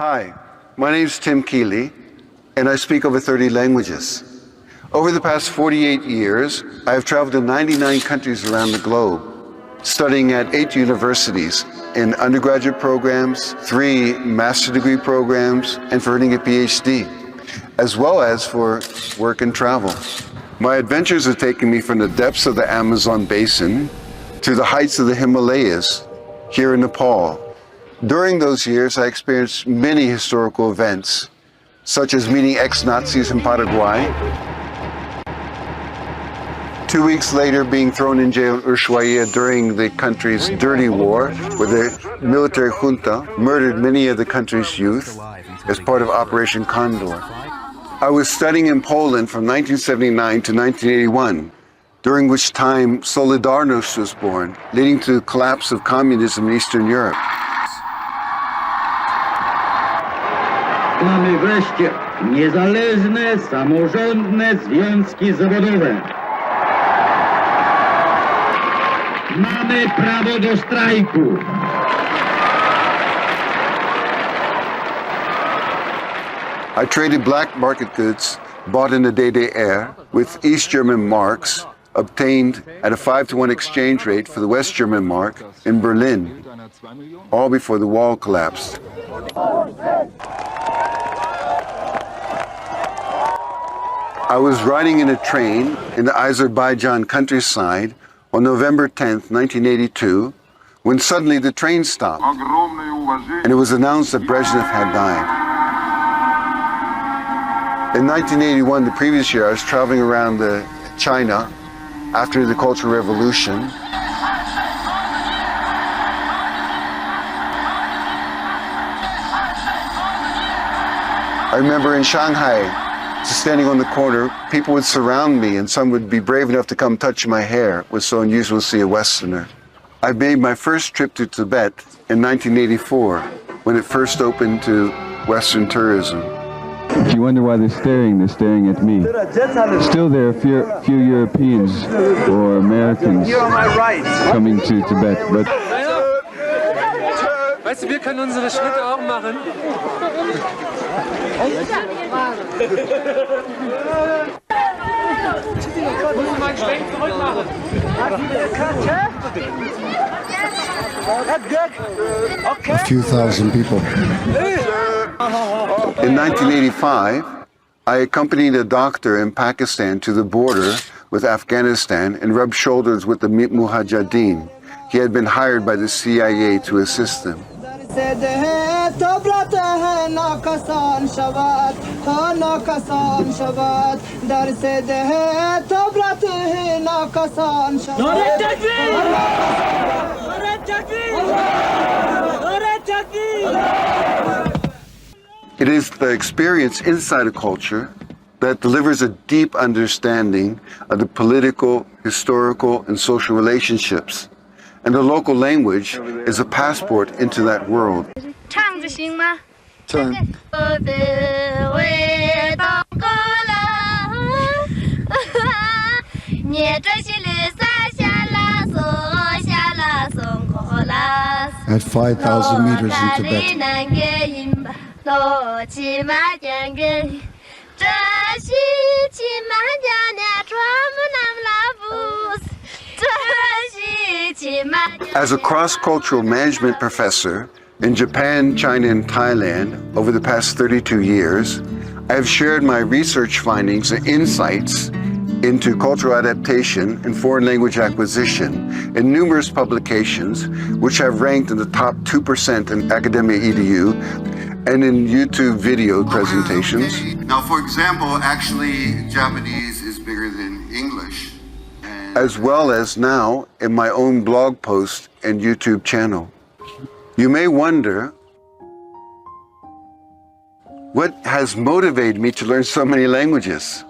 Hi, my name is Tim Keeley, and I speak over 30 languages. Over the past 48 years, I have traveled to 99 countries around the globe, studying at 8 universities in undergraduate programs, 3 master's degree programs, and for earning a PhD, as well as for work and travel. My adventures have taken me from the depths of the Amazon basin to the heights of the Himalayas here in Nepal. During those years, I experienced many historical events, such as meeting ex-Nazis in Paraguay, 2 weeks later being thrown in jail in Ushuaia during the country's dirty war, where the military junta murdered many of the country's youth as part of Operation Condor. I was studying in Poland from 1979 to 1981, during which time Solidarność was born, leading to the collapse of communism in Eastern Europe. Mamy wreszcie niezależne, samorządne związki zawodowe. Mamy prawo do strajku. I traded black market goods bought in the DDR with East German marks obtained at a 5-to-1 exchange rate for the West German mark in Berlin, all before the wall collapsed. I was riding in a train in the Azerbaijan countryside on November 10th, 1982, when suddenly the train stopped, and it was announced that Brezhnev had died. In 1981, the previous year, I was traveling around China after the Cultural Revolution. I remember in Shanghai, standing on the corner, people would surround me and some would be brave enough to come touch my hair. It was so unusual to see a Westerner. I made my first trip to Tibet in 1984, when it first opened to Western tourism. If you wonder why they're staring at me. Still there are few Europeans or Americans coming to Tibet, but weißt du, wir können unsere Schritte auch machen. Muss mal einen Schwenk zurück machen. A few thousand people. In 1985, I accompanied a doctor in Pakistan to the border with Afghanistan and rubbed shoulders with the Mujahideen. He had been hired by the CIA to assist them. It is the experience inside a culture that delivers a deep understanding of the political, historical, and social relationships. And the local language is a passport into that world. At 5,000 meters in Tibet. As a cross-cultural management professor in Japan, China, and Thailand over the past 32 years, I have shared my research findings and insights into cultural adaptation and foreign language acquisition in numerous publications, which have ranked in the top 2% in academia edu and in YouTube video presentations. Now, for example, actually, Japanese is bigger than English. As well as now in my own blog post and YouTube channel. You may wonder, what has motivated me to learn so many languages?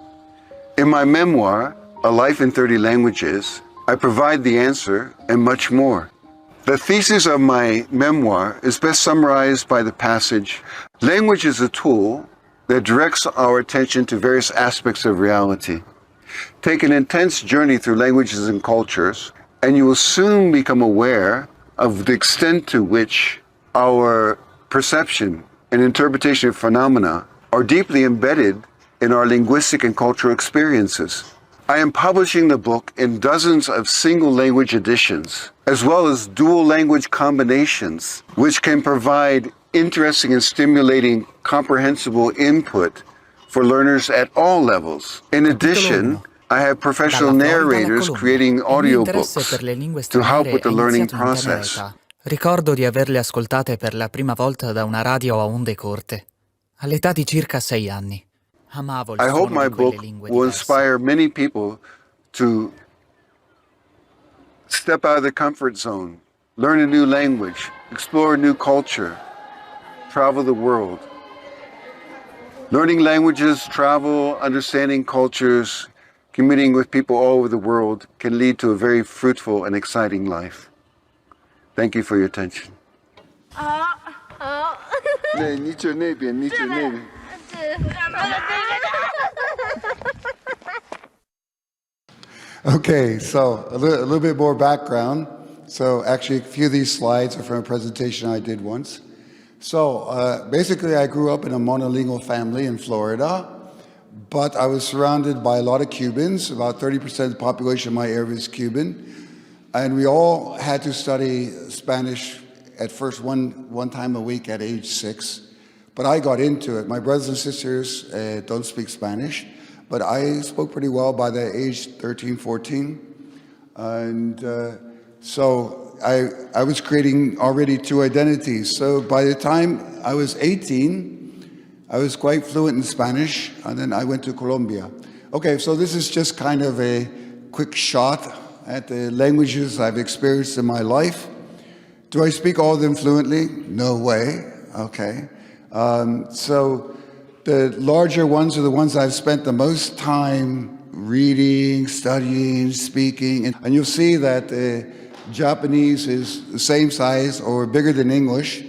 In my memoir, A Life in 30 Languages, I provide the answer and much more. The thesis of my memoir is best summarized by the passage, "Language is a tool that directs our attention to various aspects of reality. Take an intense journey through languages and cultures, and you will soon become aware of the extent to which our perception and interpretation of phenomena are deeply embedded in our linguistic and cultural experiences. I am publishing the book in dozens of single language editions, as well as dual language combinations, which can provide interesting and stimulating comprehensible input for learners at all levels. In addition, I have professional narrators creating audiobooks to help with the learning process. Ricordo di averle ascoltate per la prima volta da una radio a onde corte, all'età di circa 6 anni. Amavo il I hope suono my di quelle book lingue will diverse. inspire many people to step out of the comfort zone, learn a new language, explore a new culture, travel the world. Learning languages, travel, understanding cultures, communing with people all over the world can lead to a very fruitful and exciting life. Thank you for your attention. Okay, so a little bit more background. So actually, a few of these slides are from a presentation I did once. So basically, I grew up in a monolingual family in Florida, but I was surrounded by a lot of Cubans. About 30% of the population in my area is Cuban. And we all had to study Spanish at first one time a week at age 6. But I got into it. My brothers and sisters don't speak Spanish, but I spoke pretty well by the age 13, 14. And so I was creating already 2 identities. So by the time I was 18, I was quite fluent in Spanish, and then I went to Colombia. Okay, so this is just kind of a quick shot at the languages I've experienced in my life. Do I speak all of them fluently? No way. Okay. So the larger ones are the ones I've spent the most time reading, studying, speaking. And you'll see that Japanese is the same size or bigger than English.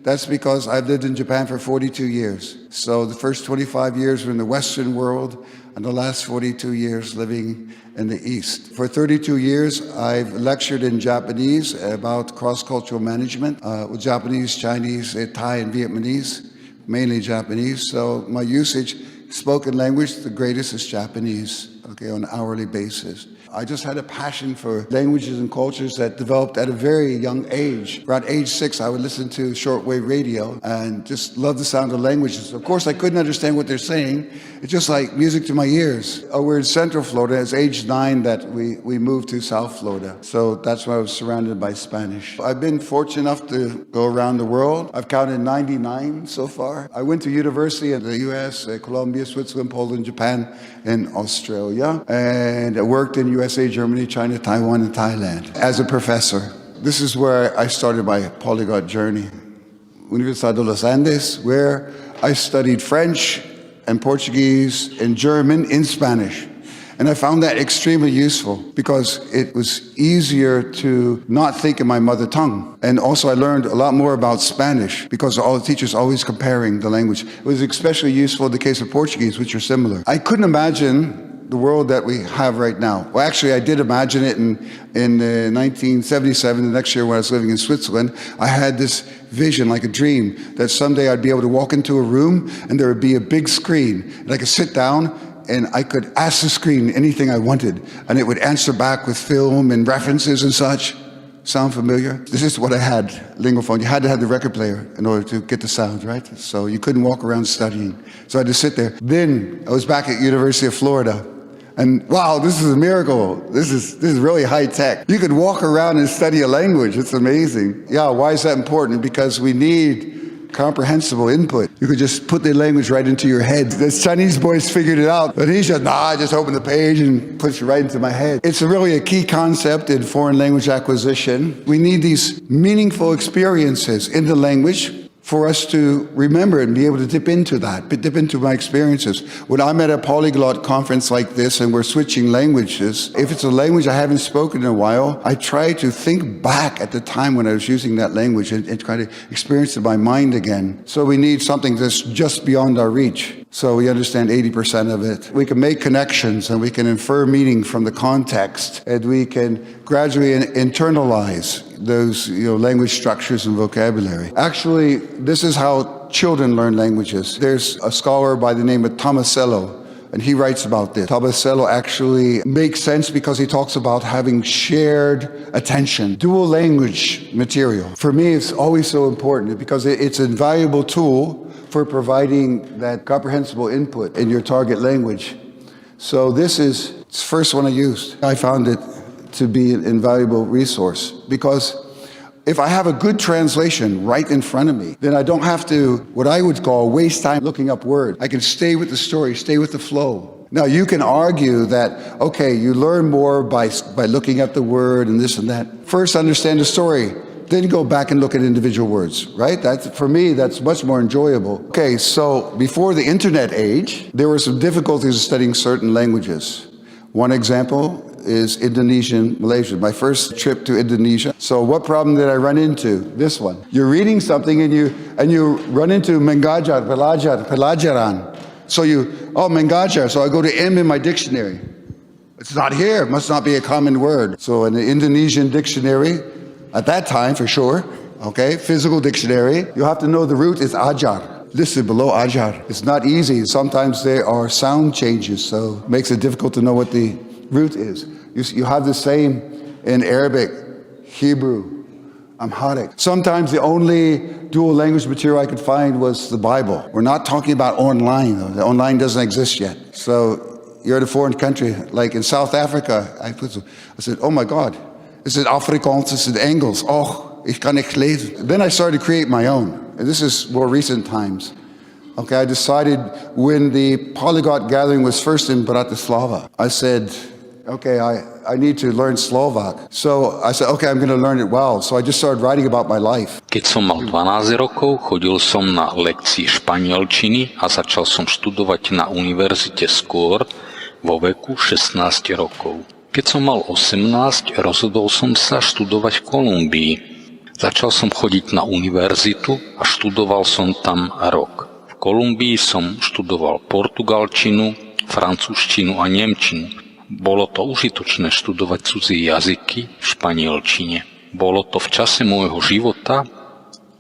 That's because I've lived in Japan for 42 years. So the first 25 years were in the Western world, and the last 42 years living in the East. For 32 years, I've lectured in Japanese about cross-cultural management with Japanese, Chinese, Thai, and Vietnamese, mainly Japanese. So my usage, spoken language, the greatest is Japanese, okay, on an hourly basis. I just had a passion for languages and cultures that developed at a very young age. Around age 6, I would listen to shortwave radio and just love the sound of languages. Of course, I couldn't understand what they're saying. It's just like music to my ears. We're in Central Florida. It's age 9 that we moved to South Florida. So that's why I was surrounded by Spanish. I've been fortunate enough to go around the world. I've counted 99 so far. I went to university in the US, Colombia, Switzerland, Poland, Japan, and Australia. And I worked in USA, Germany, China, Taiwan, and Thailand as a professor. This is where I started my polyglot journey. Universidad de los Andes, where I studied French and Portuguese and German in Spanish. And I found that extremely useful because it was easier to not think in my mother tongue. And also I learned a lot more about Spanish because all the teachers always comparing the language. It was especially useful in the case of Portuguese, which are similar. I couldn't imagine the world that we have right now. Well, actually, I did imagine it in 1977, the next year when I was living in Switzerland. I had this vision, like a dream, that someday I'd be able to walk into a room and there would be a big screen. And I could sit down and I could ask the screen anything I wanted. And it would answer back with film and references and such. Sound familiar? This is what I had, Lingophone. You had to have the record player in order to get the sound, right? So you couldn't walk around studying. So I had to sit there. Then I was back at University of Florida. And wow, this is a miracle. This is really high tech. You could walk around and study a language. It's amazing. Yeah, why is that important? Because we need comprehensible input. You could just put the language right into your head. This Chinese boys figured it out, but he said, I just open the page and puts it right into my head. It's really a key concept in foreign language acquisition. We need these meaningful experiences in the language for us to remember and be able to dip into that, dip into my experiences. When I'm at a polyglot conference like this and we're switching languages, if it's a language I haven't spoken in a while, I try to think back at the time when I was using that language and try to experience it in my mind again. So we need something that's just beyond our reach. So we understand 80% of it. We can make connections and we can infer meaning from the context, and we can gradually internalize those language structures and vocabulary. Actually, this is how children learn languages. There's a scholar by the name of Tomasello, and he writes about this. Tomasello actually makes sense because he talks about having shared attention. Dual language material, for me, it's always so important because it's a valuable tool for providing that comprehensible input in your target language. So this is the first one I used. I found it to be an invaluable resource because if I have a good translation right in front of me, then I don't have to, what I would call, waste time looking up words. I can stay with the story, stay with the flow. Now, you can argue that, okay, you learn more by looking at the word and this and that. First, understand the story, then go back and look at individual words, right? For me, that's much more enjoyable. Okay, so before the internet age, there were some difficulties studying certain languages. One example is Indonesian, Malaysian. My first trip to Indonesia. So what problem did I run into? This one. You're reading something and you run into mengajar, pelajaran. So mengajar. So I go to M in my dictionary. It's not here. It must not be a common word. So in the Indonesian dictionary, at that time for sure, okay, physical dictionary, you have to know the root is ajar. Listed below ajar. It's not easy. Sometimes there are sound changes, so it makes it difficult to know what the root is. You have the same in Arabic, Hebrew, Amharic. Sometimes the only dual language material I could find was the Bible. We're not talking about online, though. The online doesn't exist yet. So you're in a foreign country, like in South Africa. I said, oh my God, is it Afrikaans, is it Engels? Oh, ich kann nicht lesen. Then I started to create my own. And this is more recent times. Okay, I decided when the Polyglot Gathering was first in Bratislava, I said, okay, I need to learn Slovak. So I said, okay, I'm going to learn it well. So I just started writing about my life. Keď som mal 12 rokov, chodil som na lekcie španielčiny a začal som študovať na univerzite skôr vo veku 16 rokov. Keď som mal 18, rozhodol som sa študovať v Kolumbii. Začal som chodiť na univerzitu a študoval som tam rok. V Kolumbii som študoval portugalčinu, francúzštinu a nemčinu. Bolo to užitočné študovať cudzie jazyky v španielčine. Bolo to v čase môjho života,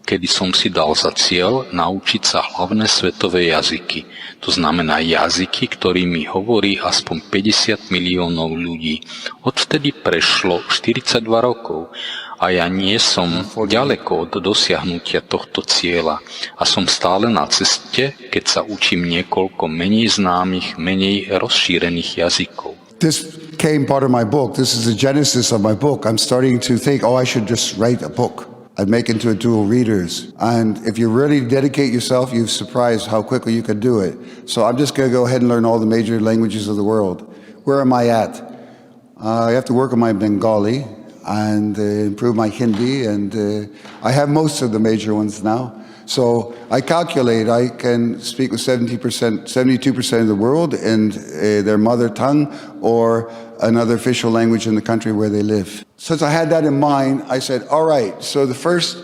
kedy som si dal za cieľ naučiť sa hlavné svetové jazyky. To znamená jazyky, ktorými hovorí aspoň 50 miliónov ľudí. Odvtedy prešlo 42 rokov a ja nie som ďaleko od dosiahnutia tohto cieľa a som stále na ceste, keď sa učím niekoľko menej známych, menej rozšírených jazykov. This came part of my book. This is the genesis of my book. I'm starting to think, I should just write a book. I'd make it into a dual readers. And if you really dedicate yourself, you're surprised how quickly you can do it. So I'm just going to go ahead and learn all the major languages of the world. Where am I at? I have to work on my Bengali and improve my Hindi. And I have most of the major ones now. So I calculate I can speak with 72% of the world in their mother tongue or another official language in the country where they live. Since I had that in mind, I said, all right, so the first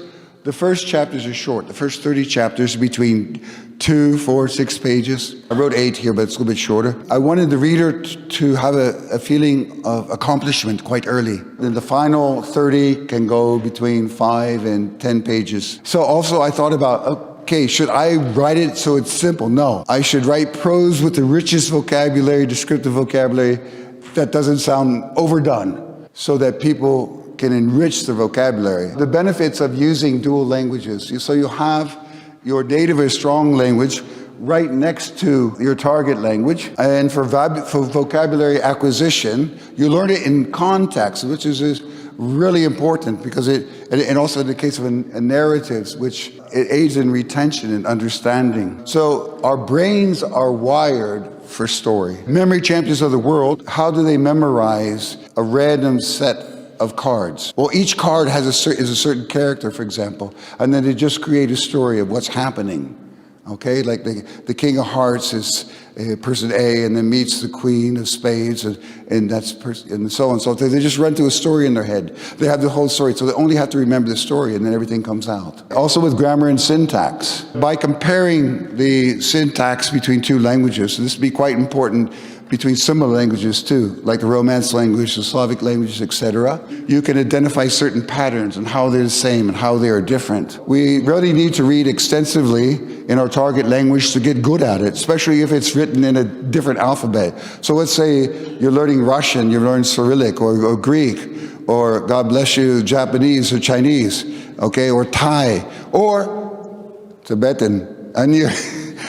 chapters are short. The first 30 chapters between 2, 4, 6 pages. I wrote 8 here, but it's a little bit shorter. I wanted the reader to have a feeling of accomplishment quite early. Then the final 30 can go between 5 and 10 pages. So also I thought about, okay, should I write it so it's simple? No. I should write prose with the richest vocabulary, descriptive vocabulary that doesn't sound overdone so that people can enrich the vocabulary. The benefits of using dual languages. So you have your native or strong language right next to your target language. And for vocabulary acquisition, you learn it in context, which is really important because and also in the case of narratives, which it aids in retention and understanding. So our brains are wired for story. Memory champions of the world, how do they memorize a random set of cards? Well, each card is a certain character, for example, and then they just create a story of what's happening. Okay, like the King of Hearts is person A, and then meets the Queen of Spades, and that's and so on. So they just run through a story in their head. They have the whole story, so they only have to remember the story, and then everything comes out. Also with grammar and syntax, by comparing the syntax between two languages, so this would be quite important between similar languages too, like the Romance language, the Slavic languages, etc. You can identify certain patterns and how they're the same and how they are different. We really need to read extensively in our target language to get good at it, especially if it's written in a different alphabet. So let's say you're learning Russian, you learn Cyrillic or Greek, or God bless you, Japanese or Chinese, okay, or Thai, or Tibetan, and you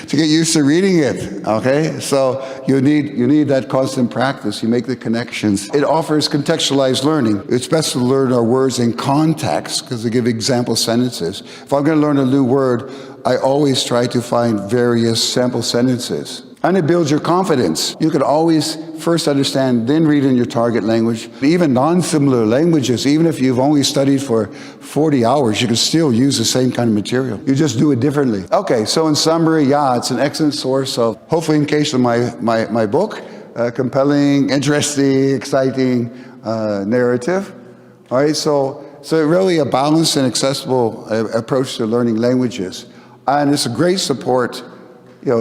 to get used to reading it, okay? So you need that constant practice. You make the connections. It offers contextualized learning. It's best to learn our words in context because they give example sentences. If I'm going to learn a new word, I always try to find various sample sentences. And it builds your confidence. You can always first understand, then read in your target language. Even non-similar languages, even if you've only studied for 40 hours, you can still use the same kind of material. You just do it differently. Okay, so in summary, yeah, it's an excellent source of, hopefully in case of my book, compelling, interesting, exciting narrative. All right, so really a balanced and accessible approach to learning languages. And it's a great support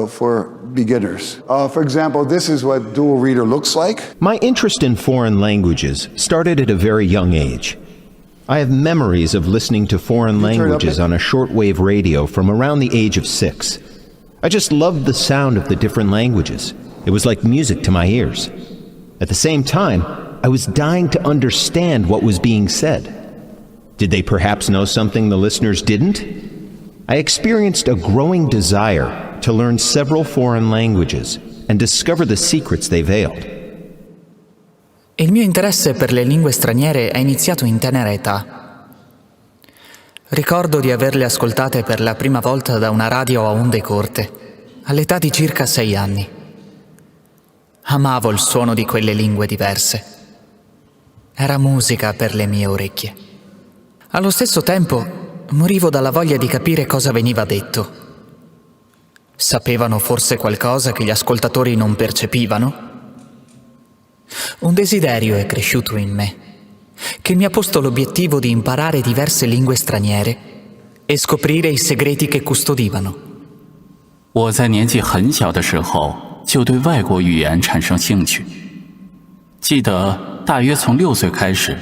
for beginners. For example, this is what dual reader looks like. My interest in foreign languages started at a very young age. I have memories of listening to foreign languages on a shortwave radio from around the age of 6. I just loved the sound of the different languages. It was like music to my ears. At the same time, I was dying to understand what was being said. Did they perhaps know something the listeners didn't? I experienced a growing desire to learn several foreign languages and discover the secrets they veiled. Il mio interesse per le lingue straniere è iniziato in tenera età. Ricordo di averle ascoltate per la prima volta da una radio a onde corte, all'età di circa 6 anni. Amavo il suono di quelle lingue diverse. Era musica per le mie orecchie. Allo stesso tempo, morivo dalla voglia di capire cosa veniva detto. Sapevano forse qualcosa che gli ascoltatori non percepivano? Un desiderio è cresciuto in me, che mi ha posto l'obiettivo di imparare diverse lingue straniere e scoprire i segreti che custodivano. 我在年纪很小的时候就对外国语言产生兴趣。记得大约从6岁开始，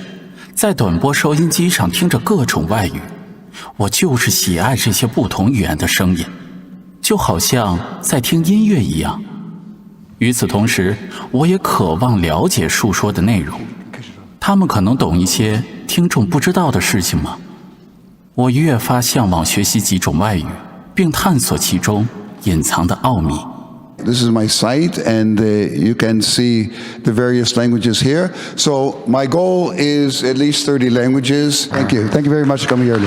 在短波收音机上听着各种外语，我就是喜爱这些不同语言的声音。就好像在听音乐一样。与此同时，我也渴望了解述说的内容。他们可能懂一些听众不知道的事情吗？我越发向往学习几种外语，并探索其中隐藏的奥秘。This is my site, and you can see the various languages here. So my goal is at least 30 languages. Thank you. Thank you very much for coming early.